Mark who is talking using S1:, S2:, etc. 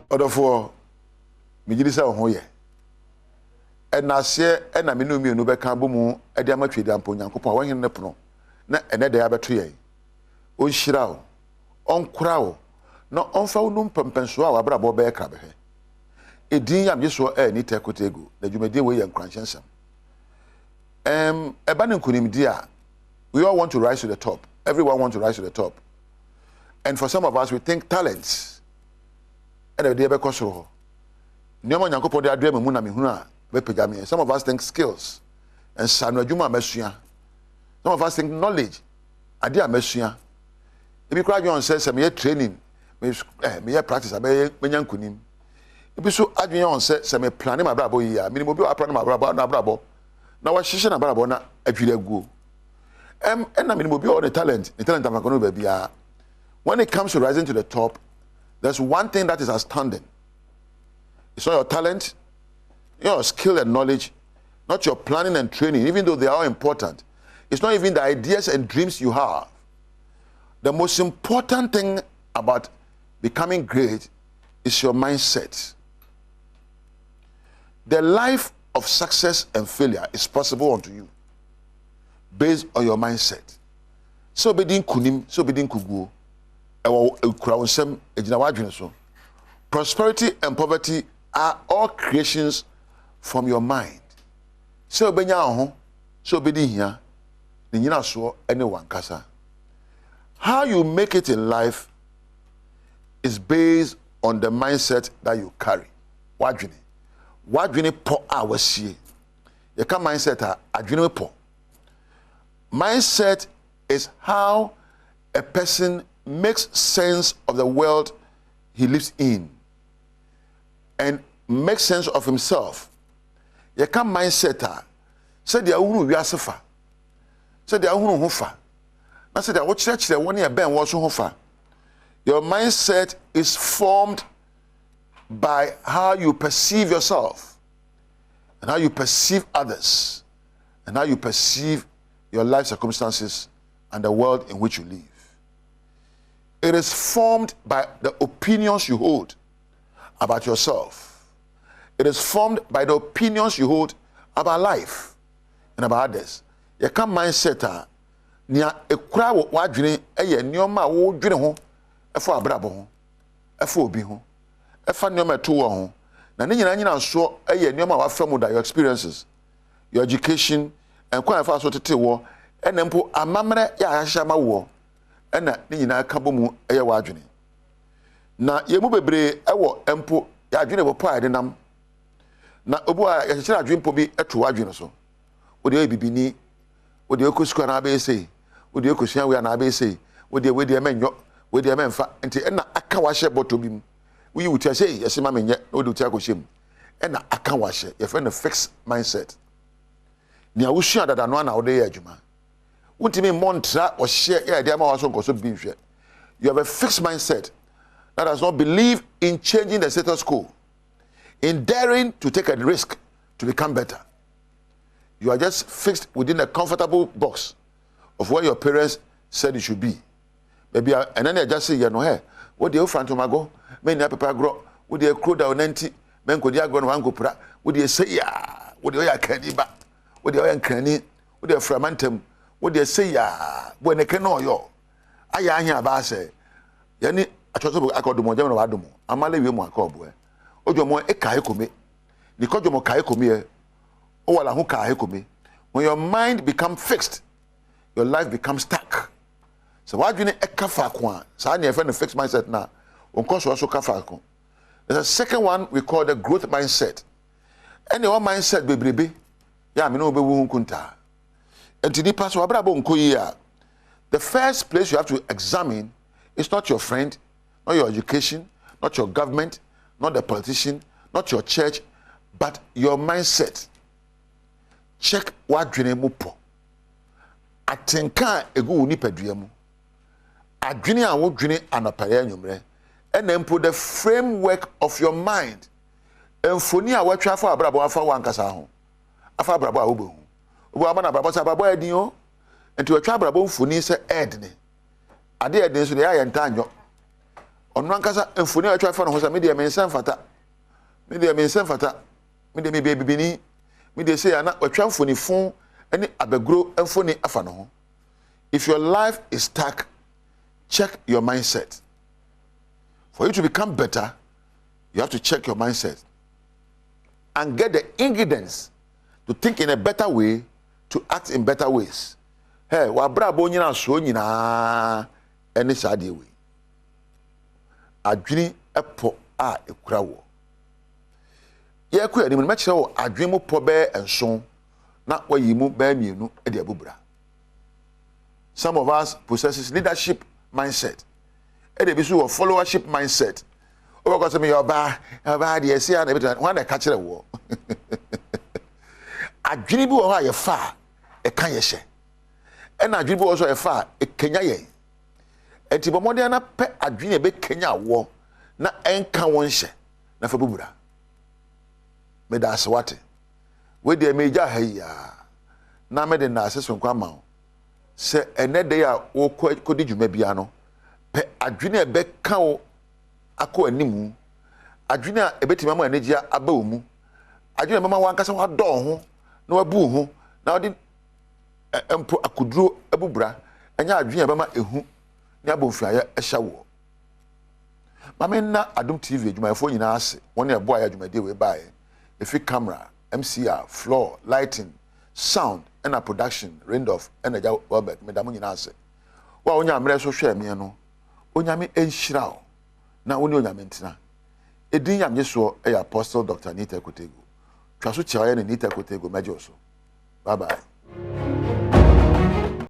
S1: Odofo migirisa ho ye enase ena menu mienu beka bomu e de amatwedi ampo Nyankopon wa hene pono na ene de abeto ye onhyira wo onkora wo na onfa wo num pempenso a wabrabo be kra behe edin yam yeso ni tekotego na dwumadi we ye Nkuranhyensem eba ne nkunimdi a we all want to rise to the top. Everyone wants to rise to the top. And for some of us, we think talents. And they be kosoro. Nyoma Nyankopon de adrem mu na me hunu a be pegame. Some of us think skills. And sanu adwuma mesua. Some of us think knowledge. Ade amesua. Ebi kra dwon say me training, me practice me nyankunim. Ebi so adwen on say me plan my brabo yi a minimum bi wa plan my brabo na wa hihye na brabo na adwire aguo. And I mean, will be all the talent of Makono. When it comes to rising to the top, there's one thing that is astounding. It's not your talent, your skill and knowledge, not your planning and training, even though they are all important. It's not even the ideas and dreams you have. The most important thing about becoming great is your mindset. The life of success and failure is possible unto you based on your mindset. So bedin kunim, so bedin kuguo. Ewo Nkuranhyensem ejina wadwene so. Prosperity and poverty are all creations from your mind. So benya ho, so bedin hia, ni nyina so ene wankasa. How you make it in life is based on the mindset that you carry. Wadwene. Wadwene po a wasie. Ye ka mindset a adwene po. Mindset is how a person makes sense of the world he lives in and makes sense of himself. You can mindset say the ahunu wiasefa. Say the ahunu hofa. Na say the wo church the one here ben wo so hofa. Your mindset is formed by how you perceive yourself and how you perceive others and how you perceive your life circumstances and the world in which you live. It is formed by the opinions you hold about yourself. It is formed by the opinions you hold about life and about others. You can mindset nia ekura wo adwene eye nioma wo dwene ho efo abrabo ho efo obi ho efa nioma to wo ho na ne nyina so eye nioma wa from your experiences, your education, and kwa fa so tete wo enempo amamre ya ahahya ma wo ena ni nyina ka bomu eye wa adwene na yemu bebre ewo empo ya adwene bo pa ade nam na obu a ya kire adwene po bi eto adwene so wo de bibini wo de ekosuka na be sei wo de ekosua we na be sei wo de menyo wo de menfa enti ena aka wa hye boto bi mu wo yi wutia sei yesi ma menye wo de wutia ko hyem ena aka wa hye ye fe no fixed mindset. Ni awusua dada no na wode ye adwuma untimi montra o hye ya de ama waso nkoso bi nhwe. You have a fixed mindset that does not believe in changing the status quo, in daring to take a risk to become better. You are just fixed within a comfortable box of where your parents said you should be. Maybe and then they just say, you know, hey, what do you find to mago? Men ya papa grow, what do you crow down nanti? Men ko dia go no wango pra. What do you say ya? What do you kani ba? What do you kani? What do you fragmentum? What do you say ya? When can know yo? Aya anya ba say. Yani achoso akodomo jam no wadomo. Amale wi mu akobo e. Ojomo e kai komi. Ni kojomo kai komi e. O wala hu kai komi. When your mind becomes fixed, your life becomes stuck. So why do you need a kafa kwa? So I need a fixed mindset now. Also kafa kwa. There's a second one we call the growth mindset. And your mindset baby. Yeah, me no be kunta. And to the pass the first place you have to examine is not your friend, not your education, not your government, not the politician, not your church, but your mindset. Check what dream mupo. Atenka egu ni peduamu. Adwene a wo dwene anapare anwumre. And then put the framework of your mind. Emfoni a watwa fa abrabo afa wankasa ho. Afa abrabo a wo behu. Obo ama na abrabo sa abrabo adin o. Enti watwa abrabo mfoni se ed ne. Ade eden so de ya ntanyo. ono ankasa mfoni a atwa fa no ho sa me de me nsem fata me de me bibini me de say na atwa mfoni fon ani abagro mfoni afa no ho. If your life is stuck, check your mindset. For you to become better, you have to check your mindset and get the ingredients to think in a better way, to act in better ways. Hey, wa bra bo nyina so nyina eni sade we. Adwini epo a ekura wo. Ye ku ani me kire wo adwini mo po be enso na wayi mu ba mienu e de abubra. Some of us possesses leadership mindset. E de bi so followership mindset. O ko say me your ba de say na be one dey catch kire wo. Adwini bi wo ha ye fa e kan ye hye. And adwini bi wo so ye fa e kenya ye. Enti bo modern na pe adwini e be kenya wo na enka won hye na fa bubura. Me da aswate. We de me ja ha ya. Na me de na aseso kwa ma. Se ene de ya wo kodi dwuma bia no pe adwene e be ka wo akọ animu adwene a ebetima ma energia aba wo mu adwene mama wankasa wa do ho na wabu ho na odi empo akuduro abubra anya adwene bama ehu ni abomfiaye ehya wo mama na Adom TV adwumayefo nyina ase won e boa ya adwumade we baaye efi camera MCR floor lighting sound and a production Randolph and a Welbeck medamo nyina ase wa onya mre so hwe me no onyame enhyira o na woni onyame ntina edin yam yeso e Apostle Dr. Nita Kotego twa so chia ya Nita Kotego majo so bye bye.